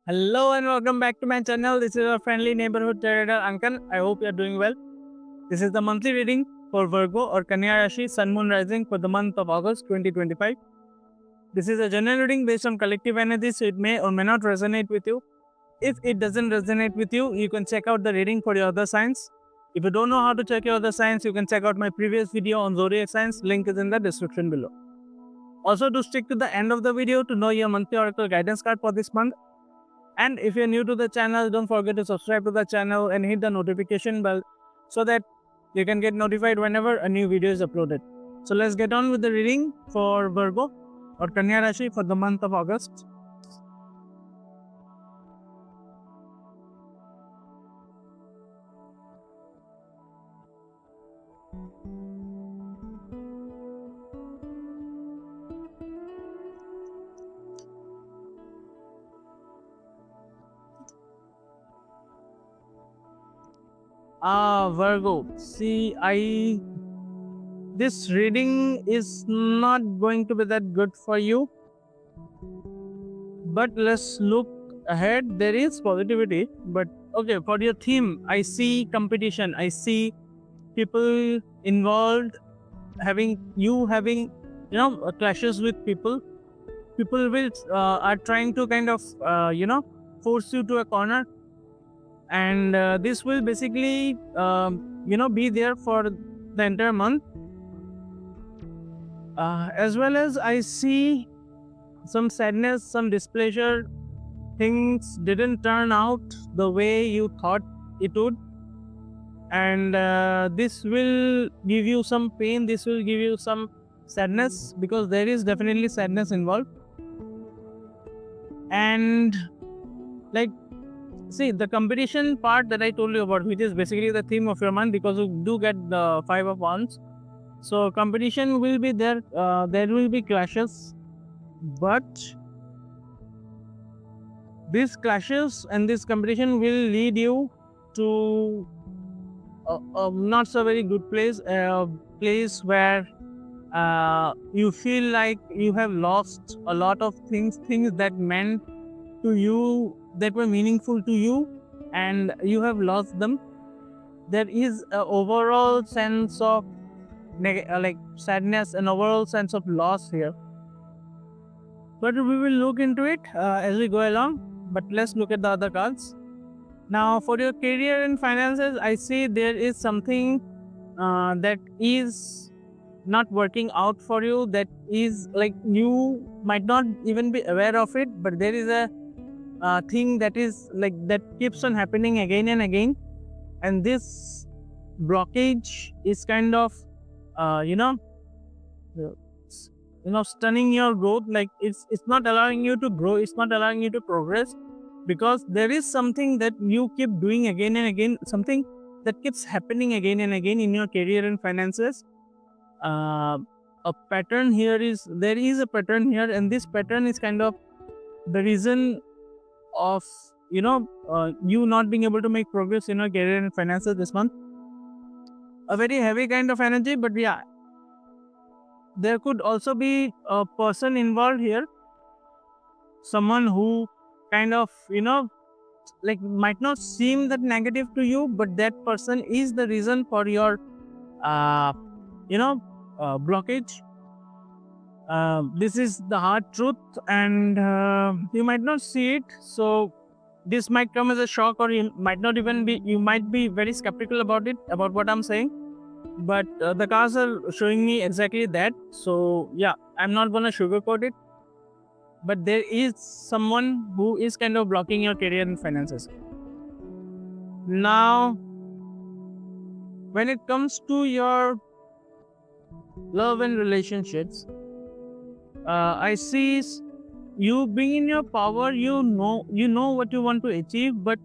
Hello and welcome back to my channel. This is your friendly neighborhood trader Ankan. I hope you are doing well. This is the monthly reading for Virgo or Kanya Rashi Sun Moon Rising for the month of August 2025. This is a general reading based on collective energy, so it may or may not resonate with you. If it doesn't resonate with you, you can check out the reading for your other signs. If you don't know how to check your other signs, you can check out my previous video on zodiac signs. Link is in the description below. Also, do stick to the end of the video to know your monthly oracle guidance card for this month. And if you're new to the channel, don't forget to subscribe to the channel and hit the notification bell so that you can get notified whenever a new video is uploaded. So let's get on with the reading for Virgo or Kanya Rashi for the month of August. Virgo. See, this reading is not going to be that good for you. But let's look ahead. There is positivity. But okay, for your theme, I see competition. I see people involved having clashes with people. People will are trying to kind of force you to a corner, and this will basically be there for the entire month. As well as I see some sadness, some displeasure. Things didn't turn out the way you thought it would, and this will give you some pain. This will give you some sadness because there is definitely sadness involved. And like, see, the competition part that I told you about, which is basically the theme of your month, because you do get the 5 of Wands. So competition will be there. There will be clashes, but these clashes and this competition will lead you to a not so very good place, a place where you feel like you have lost a lot of things that meant to you, that were meaningful to you, and you have lost them. There is an overall sense of like sadness, an overall sense of loss here. But we will look into it as we go along. But let's look at the other cards. Now, for your career and finances, I see there is something that is not working out for you, that is like you might not even be aware of it, but there is a thing that is like that keeps on happening again and again, and this blockage is kind of uh, you know stunning your growth. Like it's not allowing you to grow, it's not allowing you to progress, because there is something that you keep doing again and again, something that keeps happening again and again in your career and finances. A pattern here is, there is a pattern here, and this pattern is kind of the reason of you not being able to make progress in your career and finances this month. A very heavy kind of energy, but yeah, there could also be a person involved here, someone who kind of like might not seem that negative to you, but that person is the reason for your uh, blockage. This is the hard truth, and you might not see it. So this might come as a shock, or you might not even be, you might be very skeptical about it, about what I'm saying. But the cards are showing me exactly that. So yeah, I'm not gonna sugarcoat it, but there is someone who is kind of blocking your career and finances. Now, when it comes to your love and relationships, I see you being in your power. You know what you want to achieve, but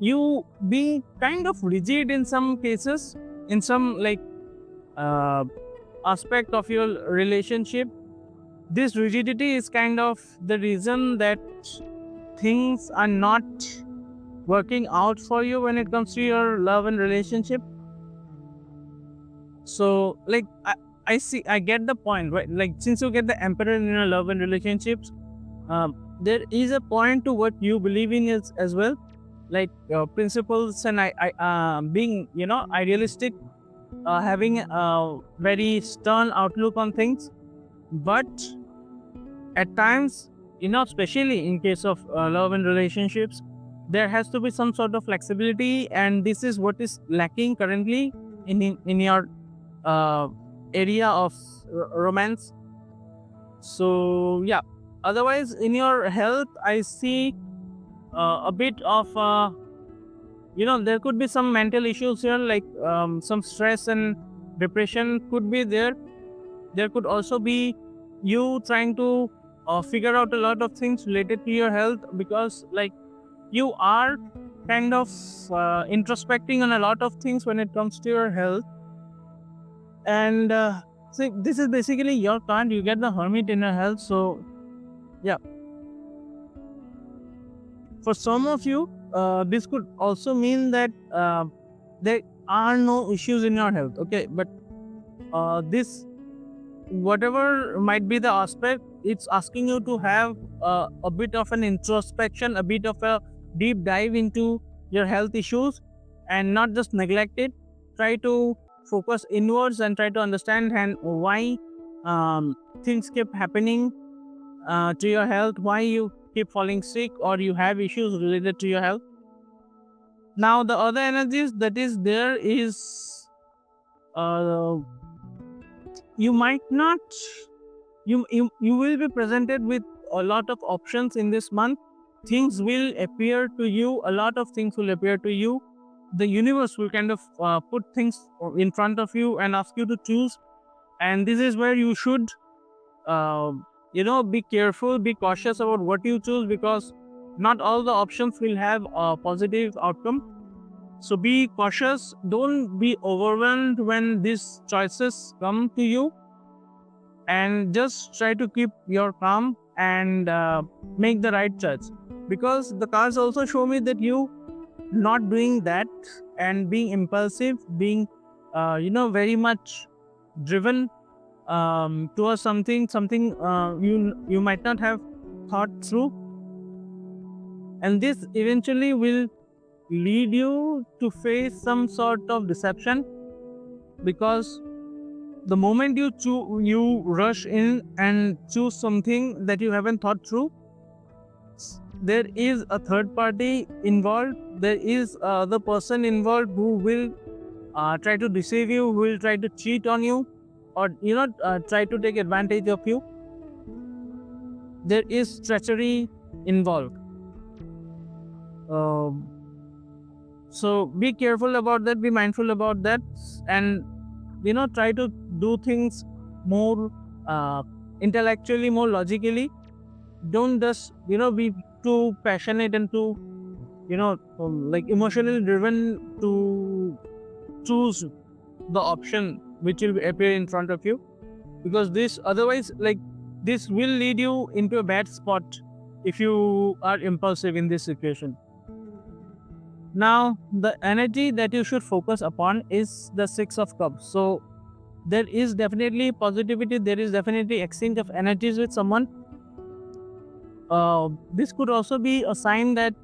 you be kind of rigid in some cases, in some like uh, aspect of your relationship. This rigidity is kind of the reason that things are not working out for you when it comes to your love and relationship. So like I see, I get the point, right? Like, since you get the Emperor in your love and relationships, there is a point to what you believe in as well, like principles and being idealistic, having a very stern outlook on things. But at times, especially in case of love and relationships, there has to be some sort of flexibility, and this is what is lacking currently in your uh, area of romance. So yeah, otherwise in your health I see a bit of there could be some mental issues here, like some stress and depression could be there. There could also be you trying to figure out a lot of things related to your health, because like you are kind of introspecting on a lot of things when it comes to your health. And see, this is basically your card. You get the Hermit in your health. So yeah, for some of you, this could also mean that there are no issues in your health. Okay, but this, whatever might be the aspect, it's asking you to have a bit of an introspection, a bit of a deep dive into your health issues, and not just neglect it. Try to focus inwards and try to understand and why um, things keep happening to your health, why you keep falling sick or you have issues related to your health. Now the other energies that is there is uh, you might not, you will be presented with a lot of options in this month. Things will appear to you, a lot of things will appear to you. The universe will kind of put things in front of you and ask you to choose, and this is where you should uh, be careful, be cautious about what you choose, because not all the options will have a positive outcome. So be cautious, don't be overwhelmed when these choices come to you, and just try to keep your calm and make the right choice, because the cards also show me that you not doing that and being impulsive, being very much driven towards something you might not have thought through, and this eventually will lead you to face some sort of deception, because the moment you rush in and choose something that you haven't thought through, there is a third party involved, there is the person involved who will try to deceive you, who will try to cheat on you, or try to take advantage of you. There is treachery involved. um, so be careful about that, be mindful about that, and try to do things more intellectually, more logically. Don't just be too passionate and too like emotionally driven to choose the option which will appear in front of you, because this otherwise, like, this will lead you into a bad spot if you are impulsive in this situation. Now the energy that you should focus upon is the Six of Cups. So there is definitely positivity, there is definitely exchange of energies with someone. This could also be a sign that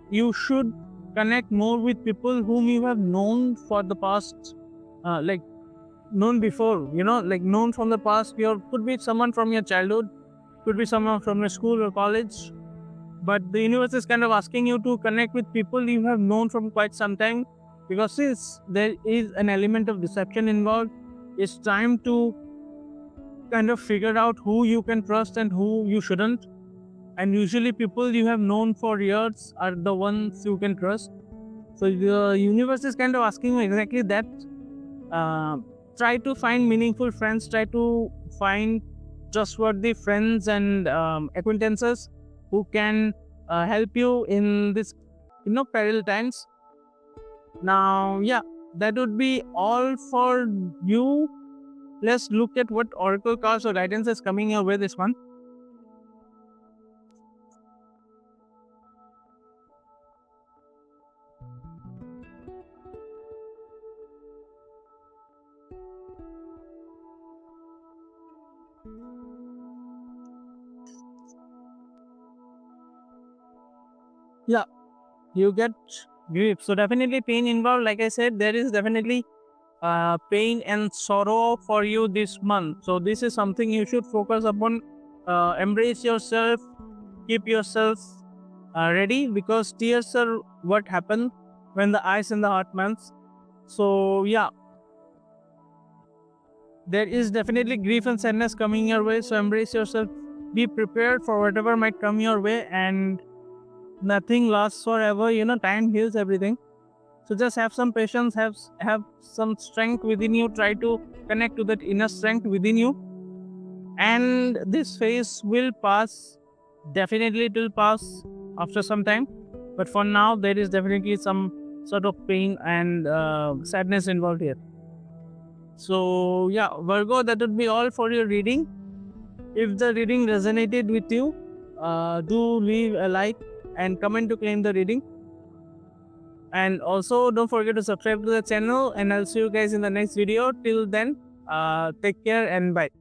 you should connect more with people whom you have known for the past, like known before, like known from the past. Could be someone from your childhood, could be someone from your school or college, but the universe is kind of asking you to connect with people you have known from quite some time, because since there is an element of deception involved, it's time to kind of figure out who you can trust and who you shouldn't. And usually people you have known for years are the ones you can trust. So the universe is kind of asking you exactly that. uh, Try to find meaningful friends, try to find trustworthy friends and acquaintances who can help you in this peril times. Now yeah, that would be all for you. Let's look at what oracle cards or guidance is coming your way this month. yeah, you get grief. So definitely pain involved. Like I said, there is definitely pain and sorrow for you this month. So this is something you should focus upon. Embrace yourself, keep yourself ready, because tears are what happen when the eyes and the heart melts. So yeah, there is definitely grief and sadness coming your way. So embrace yourself, be prepared for whatever might come your way, and nothing lasts forever. Time heals everything. So just have some patience, have some strength within you. Try to connect to that inner strength within you, and this phase will pass. Definitely it will pass after some time, but for now there is definitely some sort of pain and sadness involved here. So yeah, Virgo, that would be all for your reading. If the reading resonated with you, do leave a like and comment to claim the reading. And also don't forget to subscribe to the channel, and I'll see you guys in the next video. Till then, take care and bye.